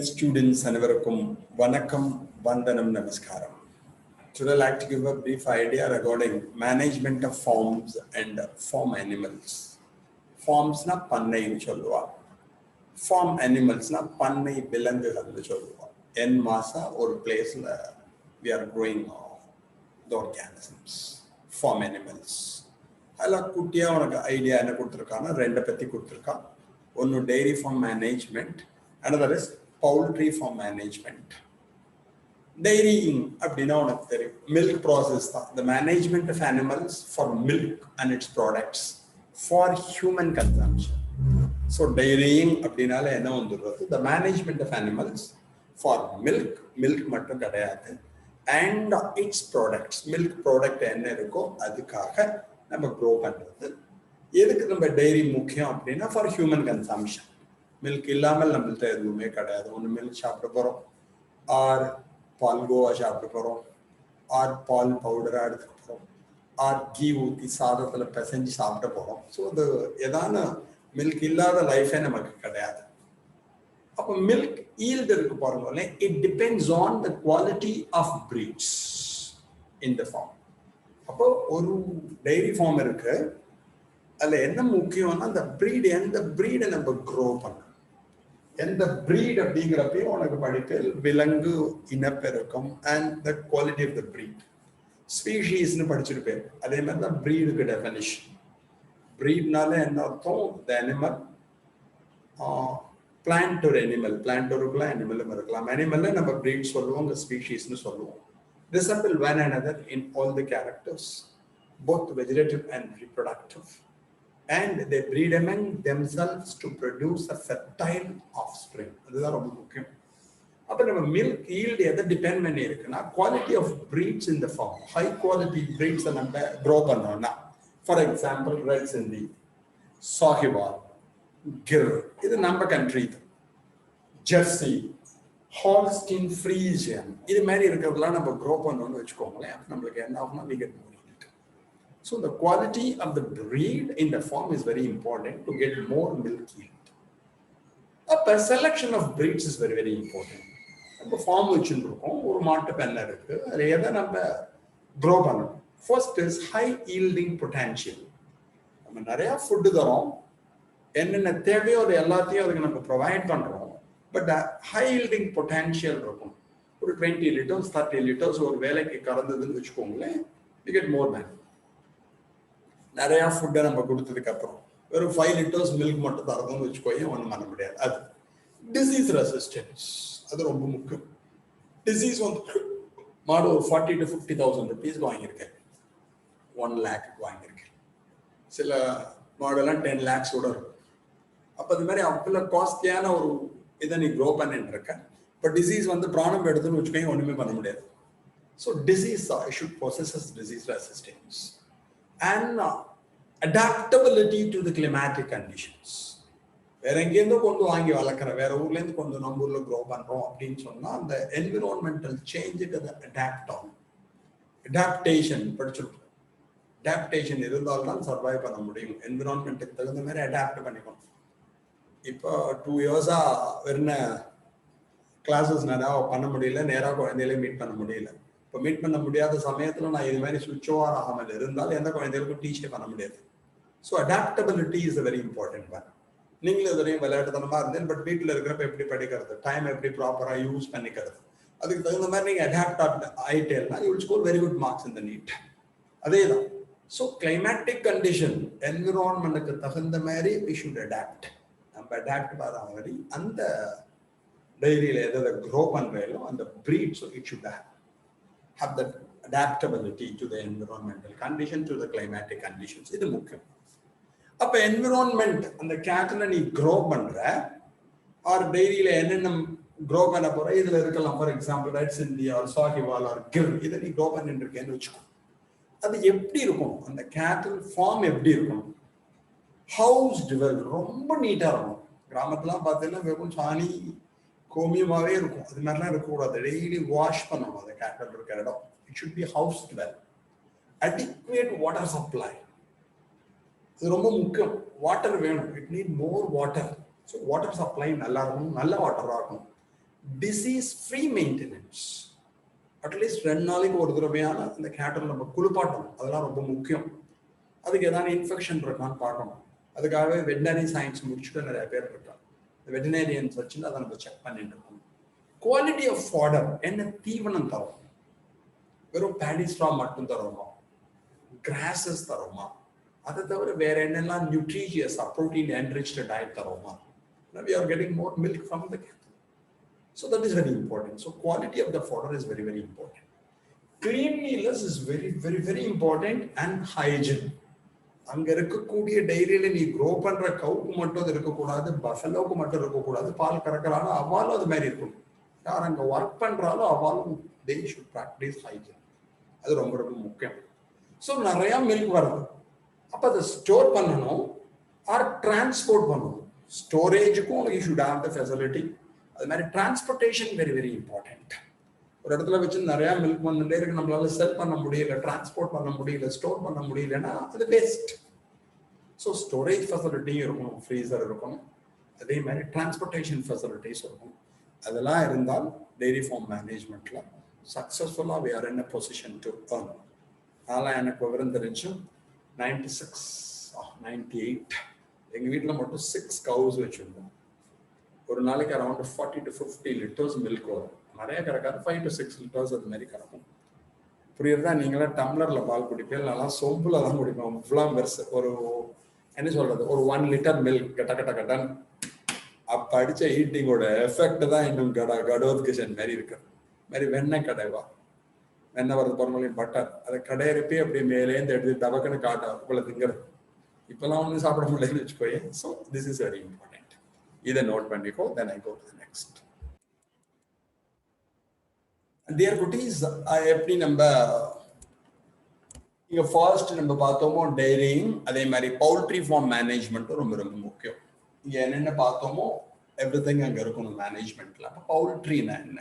Students அனைவருக்கும் வணக்கம் வந்தனம் நமஸ்காரம். Today I'd like to give a brief idea regarding management of farms and farm animals. Farms na பண்ணை சொல்லுவா. Farm animals na பண்ணை விலங்குகள் சொல்லுவா. En massa ஒரு placeல we are growing the organisms, farm animals. அல்ல குட்டியா உனக்கு ஐடியா என்ன கொடுத்துருக்கான்னா ரெண்டை பத்தி கொடுத்துருக்கான். ஒன்று dairy farm management, another is poultry farm management. Dairying அப்படின்னா உனக்கு தெரியும் milk process தான். The management of animals for milk and its products for human consumption. So dairying அப்படின்னால என்ன வந்துடுறது? The management of animals for milk மட்டும் கிடையாது, and its products. milk product என்ன இருக்கோ அதுக்காக நம்ம க்ரோ பண்றது. எதுக்கு நம்ம டைரி முக்கியம் அப்படின்னா ஃபார் ஹியூமன் கன்சம்ஷன். மில்க் இல்லாமல் நம்மள்ட்ட எதுவுமே கிடையாது. ஒன்று மில்க் சாப்பிட போகிறோம், ஆர் பால் கோவா சாப்பிட போகிறோம், ஆர் பால் பவுடராக எடுத்துக்க போகிறோம், ஆர் கீ ஊற்றி சாதத்தில் பிசைஞ்சு சாப்பிட போகிறோம். ஸோ அது எதான மில்க் இல்லாத லைஃபே நமக்கு கிடையாது. அப்போ மில்க் ஈல்டு இருக்கு பாருங்க, it depends on the quality of breeds in the farm. அப்போ ஒரு டைரி ஃபார்ம் இருக்கு, அதில் என்ன முக்கியம்னா அந்த ப்ரீடு, எந்த ப்ரீடை நம்ம க்ரோ பண்ணணும். எந்த ப்ரீட் அப்படிங்கிறப்பையும் உனக்கு படிப்பில் விலங்கு இனப்பெருக்கம் and the quality of the breed. ஸ்பீஷீஸ்னு படிச்சிருப்பேன். அதே மாதிரி தான் ப்ரீடுக்கு டெஃபினிஷன். ப்ரீட்னால என்ன அர்த்தம்? த அனிமல், பிளான்ட் ஒரு அனிமல், பிளான்ட் ஒருக்குலாம் அனிமலும் இருக்கலாம். அனிமல்ல நம்ம ப்ரீட் சொல்லுவோம், ஸ்பீஷீஸ்னு சொல்லுவோம். Resemble one another in all the characters, both vegetative and reproductive, and they breed among themselves to produce a fertile offspring. அதுதான் ரொம்ப முக்கியம். அப்போ நம்ம மில்க் ஈல்டு எதை டிபெண்ட் பண்ணி இருக்குன்னா quality of breeds in the farm. High quality பிரீட்ஸை நம்ம க்ரோ பண்ணோம்னா, ஃபார் எக்ஸாம்பிள் ரெட் சிந்தி, சாஹிவால், கிர், இது நம்ம கண்ட்ரி. ஜெர்சி, ஹால்ஸ்டீன் ஃப்ரீசியன், இது மாதிரி இருக்கிறதுலாம் நம்ம க்ரோ பண்ணோம்னு வச்சுக்கோங்களேன். நம்மளுக்கு என்ன ஆகும்னா we get more yield. So the quality of the breed in the farm is very important to get more milk yield. A selection of breeds is very very important. நம்ம ஃபார்ம் வச்சுருக்கோம், ஒரு மாட்டு பண்ணை இருக்கு, அதில் எதை நம்ம க்ரோ பண்ணணும்? First is high yielding potential. நம்ம நிறையா ஃபுட்டு தரோம், என்னென்ன தேவையோ அது எல்லாத்தையும் அதுக்கு நம்ம ப்ரொவைட் பண்ணுறோம். பட் ஹை ஈல்டிங் பொட்டன்ஷியல் இருக்கும். ஒரு 20 liters 30 liters ஒரு வேலைக்கு கறந்ததுன்னு வச்சுக்கோங்களேன், we get more than. நிறையா ஃபுட்டை நம்ம கொடுத்ததுக்கு அப்புறம் வெறும் 5 liters மில்க் மட்டும் தரதுன்னு வச்சுக்கோங்க, ஒன்றும் பண்ண முடியாது. அது டிசீஸ் ரெசிஸ்டன்ஸ், அது ரொம்ப முக்கியம். டிசீஸ் வந்து மாடு ஒரு 40,000 to 50,000 rupees வாங்கியிருக்கேன், 1 lakh வாங்கியிருக்கேன். சில மாடெல்லாம் 10 lakhs கூட இருக்கும். அப்போ அது மாதிரி அவ்வளோ காஸ்ட்லியான ஒரு இதை நீ க்ரோ பண்ணிட்டு இருக்க. இப்போ டிசீஸ் வந்து ப்ராப்ளம் எடுத்துன்னு வச்சுக்கோங்க, ஒன்றுமே பண்ண முடியாது. So disease should possess disease resistance and adaptability to the climatic conditions. வேற எங்கேருந்தோ கொண்டு வாங்கி வளர்க்குற, வேற ஊர்லேருந்து கொண்டு நம்ம ஊரில் க்ரோ பண்ணுறோம் அப்படின்னு சொன்னால் அந்த என்விரான்மெண்டல் சேஞ்சுக்கு அதை அடாப்ட் ஆகும். அடாப்டேஷன் படிச்சிருக்கோம். அடாப்டேஷன் இருந்தால்தான் சர்வைவ் பண்ண முடியும். என்விரான்மெண்ட்டுக்கு தகுந்த மாதிரி அடாப்ட் பண்ணிக்கணும். இப்போ 2 years வெறும் கிளாஸஸ் நிறையா பண்ண முடியல, நேராக குழந்தையிலே மீட் பண்ண முடியல. இப்போ மீட் பண்ண முடியாத சமயத்தில் நான் இது மாதிரி சுவிட்ச் ஓவர் ஆகாமல் இருந்தால் எந்த குழந்தைகளுக்கும் டீச்சே பண்ண முடியாது. So adaptability is very important one. நீங்களும் எதுலையும் விளையாட்டுத்தனமாக இருந்தேன், பட் வீட்டில் இருக்கிறப்ப எப்படி படிக்கிறது, டைம் எப்படி ப்ராப்பராக யூஸ் பண்ணிக்கிறது, அதுக்கு தகுந்த மாதிரி நீங்கள் அடாப்ட் ஆகிட்டேன்னா you will score very good marks in the NEET. அதே தான். ஸோ கிளைமேட்டிக் கண்டிஷன், என்விரான்மெண்ட்டுக்கு தகுந்த மாதிரி வி ஷுட் அடாப்ட். நம்ம அடாப்ட் பண்ண மாதிரி அந்த டைரியில் எதை க்ரோ பண்ணுறோம் அந்த breed, so it should have that adaptability to the environmental condition, to the climatic conditions. இது முக்கியம். அப்போ என்விரான்மெண்ட் அந்த கேட்டில் நீ க்ரோ பண்ணுற ஆர் டைரியில் என்னென்ன க்ரோ பண்ண போகிற இதில் இருக்கலாம். ஃபார் எக்ஸாம்பிள் ரெட் சிந்தி ஆர் சாஹிவால் ஆர் கிர், இதை நீ க்ரோ பண்ணிட்டு இருக்கேன்னு வச்சுக்கோ. அது எப்படி இருக்கும்? அந்த கேட்டில் ஃபார்ம் எப்படி இருக்கும்? ஹவுஸ் டிவெல் ரொம்ப நீட்டாக இருக்கும். கிராமத்துலாம் பார்த்தீங்கன்னா வெறும் சாணி கோமியமாகவே இருக்கும். அது மாதிரிலாம் இருக்கக்கூடாது. டெய்லி வாஷ் பண்ணணும் அந்த கேட்டில் இருக்கிற இடம். It should be house டிவெல். Adequate water supply, இது ரொம்ப முக்கியம். வாட்டர் வேணும், it need more water. So water supply நல்லா இருக்கணும், நல்ல வாட்டராக இருக்கணும். disease free maintenance. அட்லீஸ்ட் 2 நாளைக்கு ஒரு தடவையான இந்த கேட்டல் நம்ம குளிப்பாட்டணும். அதெல்லாம் ரொம்ப முக்கியம். அதுக்கு ஏதாவது இன்ஃபெக்ஷன் இருக்கான்னு பார்க்கணும். அதுக்காகவே வெட்டினரி சயின்ஸ் முடிச்சுட்டு நிறைய பேர் இருக்காங்க. வெட்டினரியன்ஸ் வச்சுட்டு அதை நம்ம செக் பண்ணிட்டு இருக்கோம். குவாலிட்டி ஆஃப் ஃபாடர், என்ன தீவனம் தரும்? வெறும் பேடி ஸ்ட்ரா மட்டும் தருமா? கிராஸஸ் தருமா? அதை தவிர வேற என்னெல்லாம் நியூட்ரிஷியஸா ப்ரோட்டீன் என்ரிச்டு டயட் தருமா? We are getting more milk from the cattle. So that is very important. So quality of the fodder is very, very important. Cleanliness is very, very, very important, and hygiene. அங்க இருக்கக்கூடிய டைரியில நீ grow பண்ற கவுக்கு மட்டும் அது இருக்கக்கூடாது, பஃபலோக்கு மட்டும் இருக்கக்கூடாது, பால் கறக்கிறாலும் அவாலும் அது மாதிரி இருக்கணும். யார் அங்க work பண்றாலும் அவாலும் they should practice hygiene. அது ரொம்ப ரொம்ப முக்கியம். ஸோ நிறைய மில்க் வருது, அப்போ அதை ஸ்டோர் பண்ணணும் ஆர் டிரான்ஸ்போர்ட் பண்ணணும். ஸ்டோரேஜுக்கும் you should have the facility. அது மாதிரி டிரான்ஸ்போர்ட்டேஷன் வெரி வெரி இம்பார்ட்டன்ட். ஒரு இடத்துல வச்சு நிறைய மில்க் வந்துட்டே இருக்கு, நம்மளால செல் பண்ண முடியல, டிரான்ஸ்போர்ட் பண்ண முடியல, ஸ்டோர் பண்ண முடியலன்னா அது வேஸ்ட். ஸோ ஸ்டோரேஜ் ஃபெசிலிட்டியும் இருக்கணும், ஃப்ரீசர் இருக்கணும், அதே மாதிரி டிரான்ஸ்போர்ட்டேஷன் ஃபெசிலிட்டிஸ் இருக்கணும். அதெல்லாம் இருந்தால் டெய்ரி ஃபார்ம் மேனேஜ்மெண்ட்ல சக்ஸஸ்ஃபுல்லாக we are in a position to earn. அதெல்லாம் எனக்கு விவரம் தெரிஞ்சு 96 98 எங்கள் வீட்டில் மட்டும் 6 cows வச்சுருந்தோம். ஒரு நாளைக்கு அரௌண்ட் 40 to 50 liters மில்க் வரும். நிறைய கறக்காது, 5 to 6 liters அது மாதிரி கறக்கும். புரியுறதா? நீங்களாம் டம்ளர்ல பால் குடிப்பேன், நல்லா சொம்புல தான் குடிப்போம். இவ்வளோ பெருசு ஒரு என்ன சொல்றது, ஒரு 1 liter மில்க் கட்ட கட்ட கட்டன். அப்ப அடிச்ச ஈட்டிங்கோட எஃபெக்ட் தான் இன்னும் கடோத் கிச்சன் மாதிரி இருக்கு. மாதிரி வெண்ணெய் கடைவா, வெண்ணெய் வரது பொறுமலையும் பட்டர், அதை கடையிறப்பே அப்படியே மேலேந்து எடுத்து தபக்குன்னு காட்டா இவ்வளோ திங்கிறது. இப்பெல்லாம் ஒன்றும் சாப்பிட முடியலன்னு வச்சுக்கோயே. So this is very important. இதை நோட் பண்ணிக்கோ. Then I go to the next. Dear குட்டீஸ், எப்படி நம்ம இங்க ஃபர்ஸ்ட் நம்ம பார்த்தோமோ டைரிங், அதே மாதிரி பவுல்ட்ரி ஃபார்ம் மேனேஜ்மெண்ட்டும் ரொம்ப ரொம்ப முக்கியம். இங்க என்னென்ன பார்த்தோமோ எவ்ரிதிங் அங்க இருக்கணும் மேனேஜ்மெண்ட்ல. அப்போ பவுல்ட்ரினா என்ன?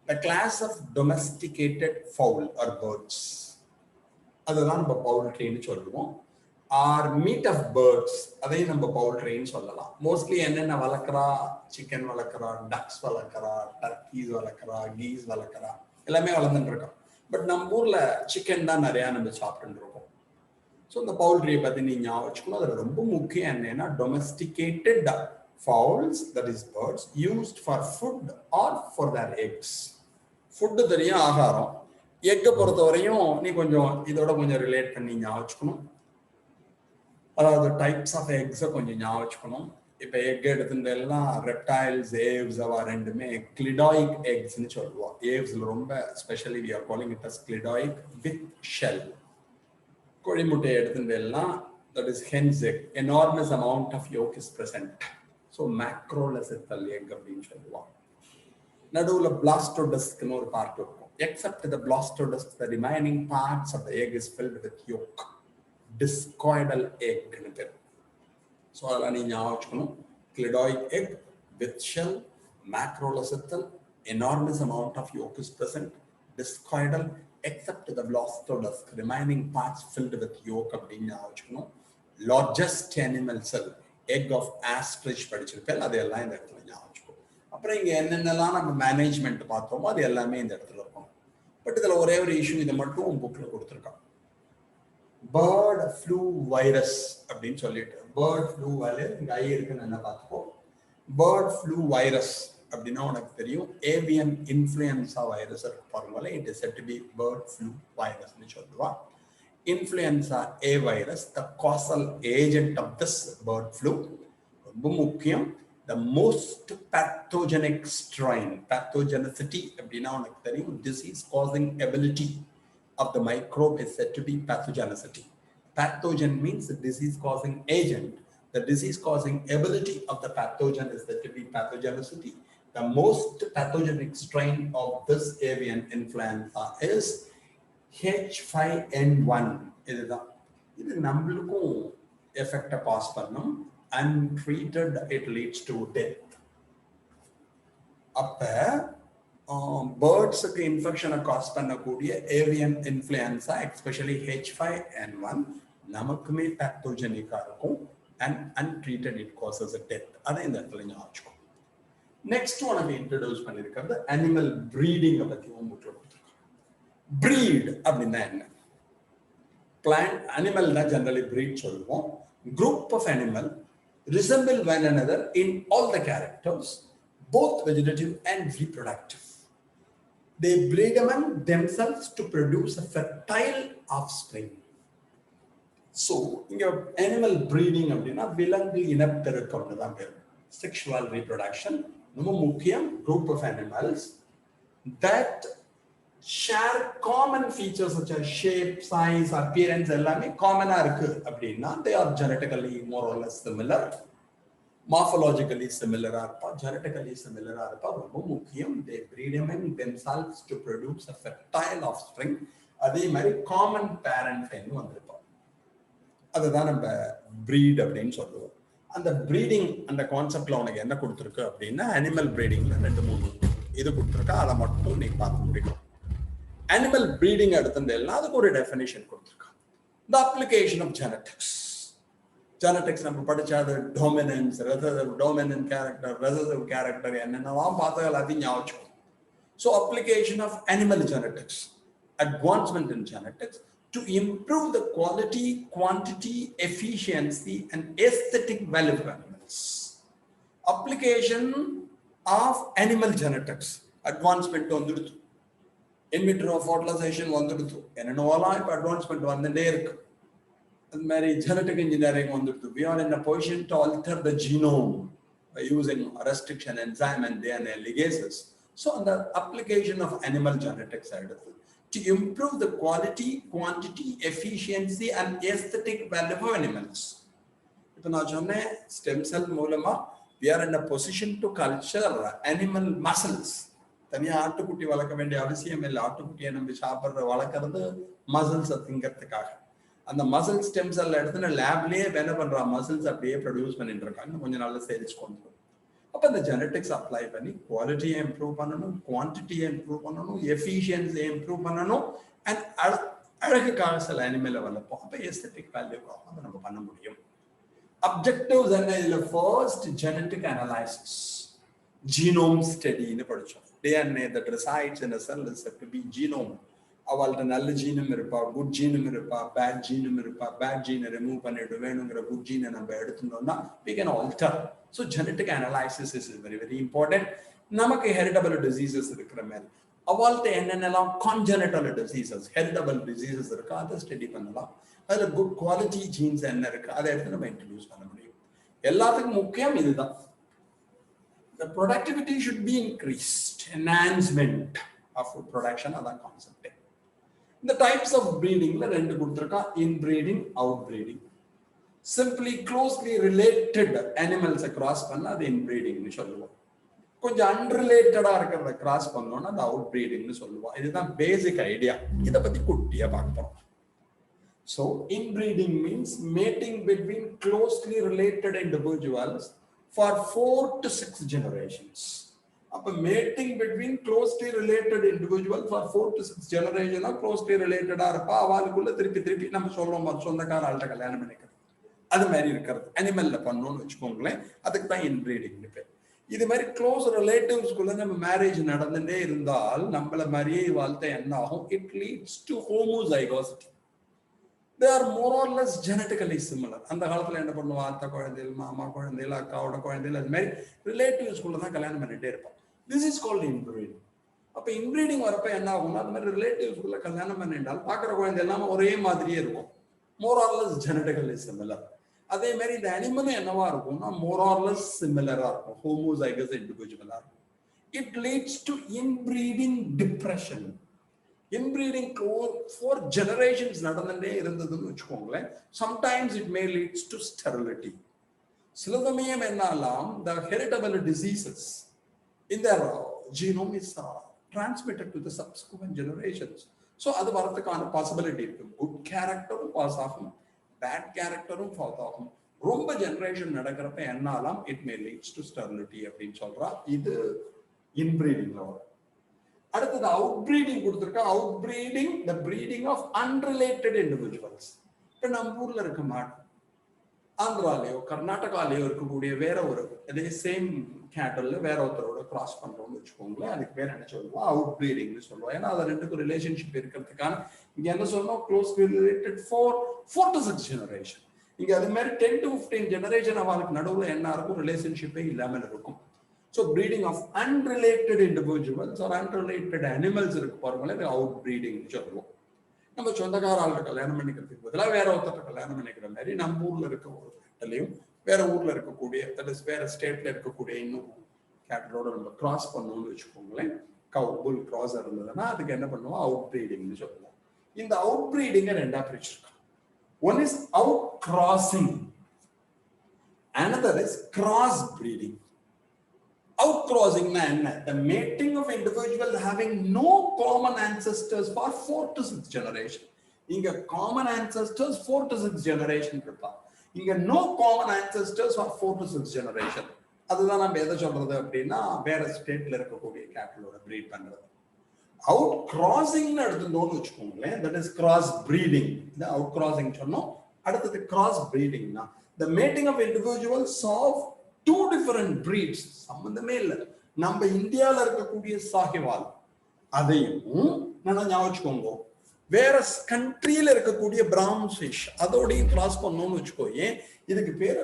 The class of domesticated fowl or birds, அதுதான் நம்ம பவுல்ட்ரின்னு சொல்லுவோம். ஆர் மீட் ஆஃப் பேர்ட்ஸ், அதையும் நம்ம பவுல்ட்ரின்னு சொல்லலாம். மோஸ்ட்லி என்னென்ன வளர்க்குறா, சிக்கன் வளர்க்குறா, டக்ஸ் வளர்க்குறா, டர்க்கீஸ் வளர்க்குறா, கீஸ் வளர்க்குறா, எல்லாமே வளர்ந்துட்டு இருக்கோம். பட் நம்ம ஊர்ல சிக்கன் தான் நிறையா நம்ம சாப்பிட்டு இருக்கோம். ஸோ இந்த பவுல்ட்ரியை பற்றி நீங்கள் ஞாபகம் வச்சுக்கணும். அதில் ரொம்ப முக்கியம் என்னன்னா domesticated fowls, that is birds, used for food or for their eggs. Food தெரியும், ஆகாரம். எக்கை பொறுத்த வரையும் நீ கொஞ்சம் இதோட கொஞ்சம் ரிலேட் பண்ணி ஞாபகம் வச்சுக்கணும். அதாவது டைப்ஸ் ஆஃப் எக்ஸை கொஞ்சம் ஞாபகம் வச்சுக்கணும். இப்போ எக் எடுத்துட்டெல்லாம் ரெப்டைல்ஸ், ஏவ்ஸ், அவ ரெண்டுமே கிளிடாயிக் எக்ஸ்ன்னு சொல்லுவோம். ஏவ்ஸில் ரொம்ப specially we are calling it as cleidoic with shell. கோழி முட்டையை எடுத்துட்டெல்லாம் that is hen's egg, enormous amount of yolk is present. So macrolecithal egg அப்படின்னு சொல்லுவாங்க. நடுவில் பிளாஸ்டோடஸ்க்னு ஒரு பார்ட் இருக்கும். Except the blastodisc, the remaining parts of the egg is filled with yolk. Discoidal egg. So அதெல்லாம் நீ ஞாபகம் வச்சுக்கணும். Clidoic egg with shell, macrolocithal, enormous amount of yolk is present, discoidal, except the blastodusk, remaining parts filled with yolk அப்படின்னு ஞாபகம் வச்சுக்கணும். Largest animal cell, egg of ostrich படிச்சிருக்கேன், அது எல்லாம் இந்த இடத்துல ஞாபகம் வச்சுக்கணும். அப்புறம் இங்க என்னென்னலாம் நம்ம மேனேஜ்மெண்ட் பார்த்தோமோ அது எல்லாமே இந்த இடத்துல இருக்கும். பட் இதுல ஒரே ஒரு இஷ்யூ, இதை மட்டும் புக்ல கொடுத்துருக்கான். பேர்ட் ஃப்ளூ வைரஸ் அப்படின்னு சொல்லிட்டு, பேர்ட் ஃப்ளூ வைரஸ் இங்க ஐ இருக்குன்னு என்ன பார்த்துக்கோ. பேர்ட் ஃப்ளூ வைரஸ் அப்படின்னா உனக்கு தெரியும், ஏவியன் இன்ஃப்ளூயன்சா வைரஸ் இருக்கு பாருங்களே, it is said to be bird flu வைரஸ்னு சொல்லுவா. Influenza A virus, the causal agent of this bird flu. ரொம்ப முக்கியம், the most pathogenic strain. Pathogenicity அப்படின்னா உனக்கு தெரியும், disease causing ability of the microbe is said to be pathogenicity. Pathogen means the disease causing agent. The disease causing ability of the pathogen is said to be pathogenicity. The most pathogenic strain of this avian influenza is H5N1. இதுதான். இது நம்மளுக்கும் எஃபெக்டை pass பண்ணும். Untreated, it leads to death. அப்ப பேர்ட்ஸுக்கு இன்ஃபெக்ஷனை cos பண்ணக்கூடிய avian influenza, especially H5N1, நமக்குமே பேத்தோஜெனிக்கா இருக்கும். And untreated it causes a death. அதை இந்த இடத்துல ஞாபகம். நெக்ஸ்ட் உனக்கு இன்ட்ரடியூஸ் பண்ணிருக்கிறது அனிமல் பிரீடிங் பத்தி உங்களுக்கு பிரீட் அப்படின்னா என்ன? பிளான்ட் அனிமல் தான் ஜெனரலி பிரீட் சொல்லுவோம். Group of animal resemble one another in all the characters, both vegetative and reproductive. They breed among themselves to produce a fertile offspring. So, இங்க animal breeding அப்படின்னா விலங்கு இனப்பெருக்கம்னு தான் பேரு. Sexual reproduction ரொம்ப முக்கியம். Group of animals that share common features such as shape, size, appearance எல்லாமே காமனா இருக்கு அப்படின்னா they are genetically more or less similar, morphologically similar இருப்பா, genetically similar இருப்பா. ரொம்ப முக்கியம். they breed among themselves to produce a fertile offspring. அதே மாதிரி காமன் பேரண்ட் வந்திருப்போம். அதுதான் நம்ம breed அப்படின்னு சொல்லுவோம். அந்த breeding அந்த கான்செப்ட்ல உனக்கு என்ன கொடுத்துருக்கு அப்படின்னா அனிமல் பிரீடிங்ல 2-3 இது கொடுத்துருக்கா. அதை மட்டும் நீ பார்க்க முடியும். Animal breeding அதுக்கு ஒரு டெஃபினிஷன் கொடுத்திருக்காங்க. The application of genetics. Genetics நம்ம படிச்சாது dominance, recessive, dominant character, recessive character என்னென்னலாம் பார்த்தா எல்லாத்தையும் ஞாபகம். So application of animal genetics, advancement in genetics to improve the quality, quantity, efficiency and aesthetic value of animals. Application of animal genetics, advancement வந்துடுது. In vitro fertilization வந்துடுது. என்னென்னலாம் இப்போ advancement வந்துட்டே இருக்கு. அது மாதிரி genetic engineering வந்துடுது. We are in a position to alter the genome by using restriction enzyme and DNA ligases. So the application of animal genetics ஆயிடுது to improve the quality, quantity, efficiency and aesthetic value of animals. இப்போ நான் சொன்னேன் stem cell மூலமா we are in a position to culture animal muscles. தனியாக ஆட்டுக்குட்டி வளர்க்க வேண்டிய அவசியம் இல்லை. ஆட்டுக்குட்டியை நம்ம சாப்பிட்ற வளர்க்கறது மசில்ஸை திங்கிறதுக்காக. அந்த மசில் ஸ்டெம் செல்ல எடுத்து லேப்லயே என்ன பண்றா, மசில்ஸ் அப்படியே ப்ரொடியூஸ் பண்ணிட்டு இருக்காங்க. கொஞ்சம் நல்ல சேல்ஸ் கொண்டு வரும். அப்போ அந்த ஜெனட்டிக்ஸ் அப்ளை பண்ணி குவாலிட்டியை இம்ப்ரூவ் பண்ணணும், குவான்டிட்டியை இம்ப்ரூவ் பண்ணணும், எஃபிஷியன்சியை இம்ப்ரூவ் பண்ணணும். அண்ட் அழகுக்காக சில அனிமலை வளர்ப்போம். அப்போ எஸ்தெட்டிக் வேல்யூக்காக அதை நம்ம பண்ண முடியும். அப்ஜெக்டிவ்ஸ் என்ன? இதுல ஃபர்ஸ்ட் ஜெனட்டிக் அனலைசிஸ், ஜீனோம் ஸ்டடின்னு படிச்சோம். DNA that resides in a cell is said to be genome. அவள்கிட்ட நல்ல ஜீனும் இருப்பா, குட் ஜீனும் இருப்பா, பேட் ஜீனும் இருப்பா. பேட் ஜீனை ரிமூவ் பண்ணிட்டு வேணுங்கிற குட் ஜீனை நம்ம எடுத்துட்டோம்னா we can alter. So genetic analysis is very very important. நமக்கு heritable diseases இருக்கிற மாதிரி அவள்கிட்ட என்னென்னலாம் congenital diseases, heritable diseases இருக்கா அதை ஸ்டடி பண்ணலாம். அதில் குட் குவாலிட்டி ஜீன்ஸ் என்ன இருக்கு அதை எடுத்து நம்ம இன்ட்ரடியூஸ் பண்ண முடியும். எல்லாத்துக்கும் முக்கியம் இதுதான். The productivity should be increased, enhancement of food production, அதான் கான்செப்ட். இந்த டைப்ஸ் ஆஃப் பிரீடிங்ல 2 கொடுத்துருக்கா, inbreeding, outbreeding. Simply closely related அனிமல்ஸை கிராஸ் பண்ணா அது இன்பரீடிங்னு சொல்லுவோம். கொஞ்சம் அன்ரிலேட்டடா இருக்கிறத கிராஸ் பண்ணோம்னா அது அவுட் பிரீடிங்னு சொல்லுவோம். இதுதான் பேசிக் ஐடியா. இதை பத்தி குட்டியா பார்ப்போம். So inbreeding means mating between closely related individuals for 4 to 6 generations. அப்ப mating between closely related individuals for 4 to 6 generations closely related இருப்பா. அவளுக்குள்ள திருப்பி நம்ம சொல்றோம் சொந்தக்கார ஆள்கிட்ட கல்யாணம் பண்ணிக்கிறது. அது மாதிரி இருக்கிறது அனிமல்ல பண்ணணும்னு வச்சுக்கோங்களேன். அதுக்கு தான் இன்பிரீடிங்னு பேர். இது மாதிரி க்ளோஸ் ரிலேட்டிவ்ஸ்குள்ள நம்ம மேரேஜ் நடந்துட்டே இருந்தால் நம்மள மாதிரியே வாழ்க்கை என்ன ஆகும்? It leads to homozygosity. They are more or less genetically similar. அந்த காலத்துல என்ன பண்ணுவா, அத்தை குழந்தைகள், மாமா குழந்தைகள், அக்காவோட குழந்தைகள், அது மாதிரி ரிலேட்டிவ்ஸ்குள்ள தான் கல்யாணம் பண்ணிட்டே இருப்போம். This is called inbreeding. அப்ப இன்பிரீடிங் வரப்ப என்ன ஆகும்னா அது மாதிரி ரிலேட்டிவ்ஸ்குள்ள கல்யாணம் பண்ணிட்டால் பார்க்குற குழந்தை எல்லாமே ஒரே மாதிரியே இருக்கும். More or less genetically similar. அதே மாதிரி இந்த அனிமலும் என்னவா இருக்கும்னா மோர் ஆர் லெஸ் சிமிலரா இருக்கும், ஹோமோசைகஸ் இண்டிவிஜுவலா இருக்கும். It leads to inbreeding depression. Inbreeding 4 generations நடந்துட்டே இருந்ததுன்னு வச்சுக்கோங்களேன். Sometimes it may leads to sterility. சில சமயம் என்னாலாம் the heritable diseases in their genome is transmitted to the subsequent generations. So அது வரதுக்கான பாசிபிலிட்டி இருக்கு. குட் கேரக்டரும் பாஸ் ஆகும், பேட் கேரக்டரும் பாஸ் ஆகும். ரொம்ப ஜெனரேஷன் நடக்கிறப்ப என்னாலாம் it may leads to sterility அப்படின்னு சொல்றா. இது இன்பிரீடிங்ல வரும். அடுத்தது அவுட் பிரீடிங் கொடுத்துருக்கா. Outbreeding the breeding of unrelated individuals. இப்போ நம்ம ஊர்ல இருக்க மாட்டோம், ஆந்திராலேயோ கர்நாடகாலேயோ இருக்கக்கூடிய வேற ஒரு அதே சேம் கேட்டல்ல வேற ஒருத்தரோட கிராஸ் பண்றோம்னு வச்சுக்கோங்களேன், அதுக்கு பேர் என்ன சொல்லுவோம், அவுட் பிரீடிங்னு சொல்லுவோம். ஏன்னா அது ரெண்டுக்கும் ரிலேஷன்ஷிப் இருக்கிறதுக்கான இங்க என்ன சொல்லணும், closely related for 4 to 6 generation. இங்க அது மாதிரி 10 to 15 ஜெனரேஷன் அவளுக்கு நடுவில் என்ன இருக்கும், ரிலேஷன்ஷிப்பே இல்லாமல் இருக்கும். So breeding of unrelated individuals or unrelated animals இருக்கு பாருங்களேன், அவுட் பிரீடிங்னு சொல்லுவோம். நம்ம சொந்தக்கார ஆளுக்கு கல்யாணம் பண்ணிக்கிறதுக்கு பதிலாக வேற ஒருத்தர் கல்யாணம் பண்ணிக்கிற மாதிரி நம்ம ஊர்ல இருக்க ஒரு கேட்டலையும் வேற ஊர்ல இருக்கக்கூடிய வேற ஸ்டேட்ல இருக்கக்கூடிய இன்னும் கேட்டலோட நம்ம கிராஸ் பண்ணணும்னு வச்சுக்கோங்களேன். கவ் புல் கிராஸ் இருந்ததுன்னா அதுக்கு என்ன பண்ணுவோம், அவுட் பிரீடிங்னு சொல்லுவோம். இந்த அவுட் பிரீடிங்கை ரெண்டா பிரிச்சிருக்கோம். One is outcrossing, another is cross breeding. Outcrossing na enna, the mating of individuals having no common ancestors for 4 to 6 generation. Inga common ancestors 4 to 6 generation iruppa, inga no common ancestors for 4 to 6 generation. adha nam edha solradhu appadina vera state la irukkoodiya cattle oda breed pandrathu. Outcrossing nu edutondonu vechukonga, that is cross breeding. The outcrossing sonno adutha cross breeding na the mating of individuals of 2 different breeds. சம்பந்தமே இல்லை. நம்ம இந்தியாவில் இருக்கக்கூடிய சாகிவால் அதையும் நான் ஞாபகம் வச்சுக்கோங்க, வேற கண்ட்ரியில இருக்கக்கூடிய பிரவுன் ஃபிஷ் அதோடையும் கிராஸ் பண்ணணும்னு வச்சுக்கோயே, இதுக்கு பேர்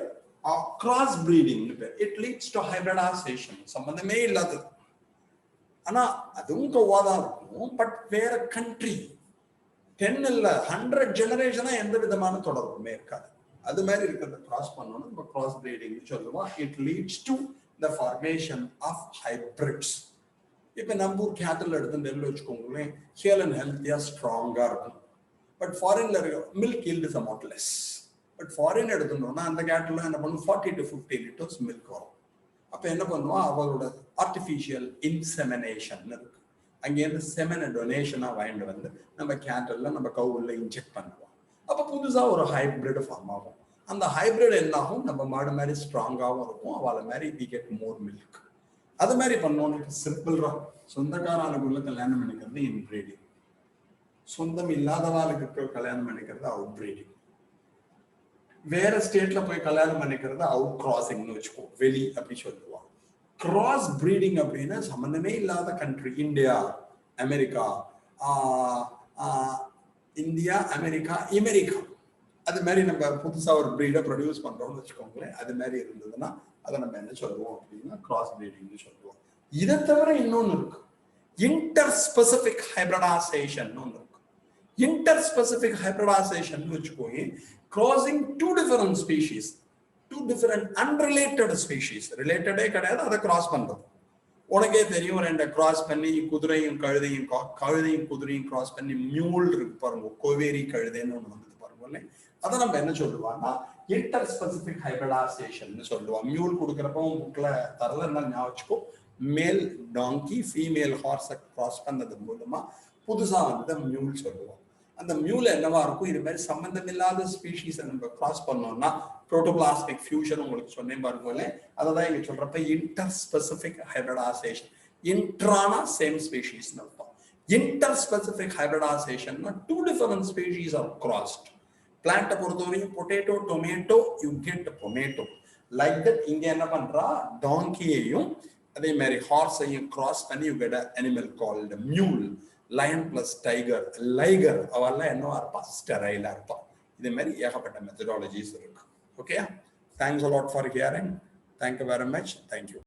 கிராஸ் பிரீடிங்னு பேர். It leads to hybridisation. சம்பந்தமே இல்லாதது, ஆனா அதுவும் கொவ்வாதான் இருக்கும். பட் வேற கண்ட்ரி 10 இல்ல 100 ஜெனரேஷனா எந்த விதமான தொடர்புமே இருக்காது. அது மாதிரி இருக்கிறத கிராஸ் பண்ணணும் நம்ம கிராஸ் பிரீடிங் சொல்லுவோம். It leads to the formation of hybrids. இப்போ நம்ம ஊர் கேட்டல் எடுத்து நெல் வச்சுக்கோங்களேன், ஹேல் அண்ட் ஹெல்த்தியா ஸ்ட்ராங்கா இருக்கும். பட் ஃபாரின்ல இருக்க milk yield is amount less. But foreign எடுத்துட்டோம்னா அந்த கேட்டல் என்ன பண்ணும், 40 to 50 liters மில்க் வரும். அப்போ என்ன பண்ணுவோம், அவரோட ஆர்டிஃபிஷியல் இன்செமினேஷன் இருக்கு, அங்கேருந்து செமனை டொனேஷனா வாங்கிட்டு வந்து நம்ம கேட்டல்ல நம்ம கவுல இன்ஜெக்ட் பண்ணுவோம். அப்போ புதுசா ஒரு ஹைபிரிட் ஃபார்ம் ஆகும். அந்த ஹைபிரிட் என்ன ஆகும், நம்ம மாடு மாதிரி ஸ்ட்ராங்காகவும் இருக்கும், அவளை மாதிரி வி கெட் மோர் மில்க். அது மாதிரி பண்ணோம். சிம்பிள்ரா, சொந்தக்கார ஆளுக்குள்ள கல்யாணம் பண்ணிக்கிறது இன் பிரீடிங், சொந்தம் இல்லாதவாளுக்கு கல்யாணம் பண்ணிக்கிறது அவுட் பிரீடிங், வேற ஸ்டேட்ல போய் கல்யாணம் பண்ணிக்கிறது அவுட் கிராசிங்னு வச்சுக்கோ, வெளி அப்படி சொல்லுவாங்க. கிராஸ் பிரீடிங் அப்படின்னா சம்பந்தமே இல்லாத country, India America, India America America, அது மாதிரி நம்ம புதுசா ஒரு பிரீடை ப்ரொடியூஸ் பண்றோம்னு வச்சுக்கோங்களேன். அது மாதிரி இருந்ததுன்னா அதை நம்ம என்ன சொல்லுவோம் அப்படின்னா கிராஸ் பிரீடிங்னு சொல்லுவோம். இதை தவிர இன்னொன்னு இருக்கு, இன்டர் ஸ்பெசிபிக் ஹைபிரிடைசேஷன் ஒன்று இருக்கு. இன்டர் ஸ்பெசிபிக் ஹைபிரிடைசேஷன் வச்சுக்கோங்க, crossing 2 different species, 2 different unrelated species, ரிலேட்டடே கிடையாது, அதை கிராஸ் பண்றது. உனக்கே தெரியும், 2 கிராஸ் பண்ணி குதிரையும் கழுதையும் குதிரையும் கிராஸ் பண்ணி மியூல் இருக்கு பாருங்க, கோவேரி கழுதைன்னு ஒண்ணு வந்து பாருங்க. அதை நம்ம என்ன சொல்லுவாங்கன்னா இன்டர் ஸ்பெசிபிக் ஹைபிரிடைசேஷன் சொல்லுவோம். மியூல் கொடுக்குறப்ப புக்ல தரல ஞாபகம் வச்சுக்கோ, மேல் டாங்கி ஃபீமேல் ஹார்ஸை கிராஸ் பண்ணது மூலமா புதுசா வந்து மியூல் சொல்லுவோம். அந்த மியூல் என்னவா இருக்கும், இது மாதிரி சம்பந்தம் இல்லாத ஸ்பீஷீஸை நம்ம கிராஸ் பண்ணோம்னா புரோட்டோபிளாஸ்மிக் ஃபியூஷன் உங்களுக்கு சொன்னேன் பாருங்களே, அதை தான் இங்க சொல்றப்ப இன்டர் ஸ்பெசிபிக் ஹைபிரிடைசேஷன். இன்ட்ரானா சேம் ஸ்பீஷீஸ்னு அர்த்தம். இன்டர் ஸ்பெசிபிக் ஹைபிரிடைசேஷன்னா 2 different species are crossed. பிளான்ட்டை பொறுத்தவரையும் potato tomato you get pomato, like that இங்க என்ன பண்றா, டாங்கியையும் அதே மாதிரி ஹார்ஸையும் கிராஸ் பண்ணி you get animal called mule. Lion plus tiger, liger அவெல்லாம் என்னவா இருப்பா, ஸ்டெரைலா இருப்பா. இதே மாதிரி ஏகப்பட்ட மெத்தடாலஜிஸ் இருக்கு. Okay, thanks a lot for hearing. Thank you very much. Thank you.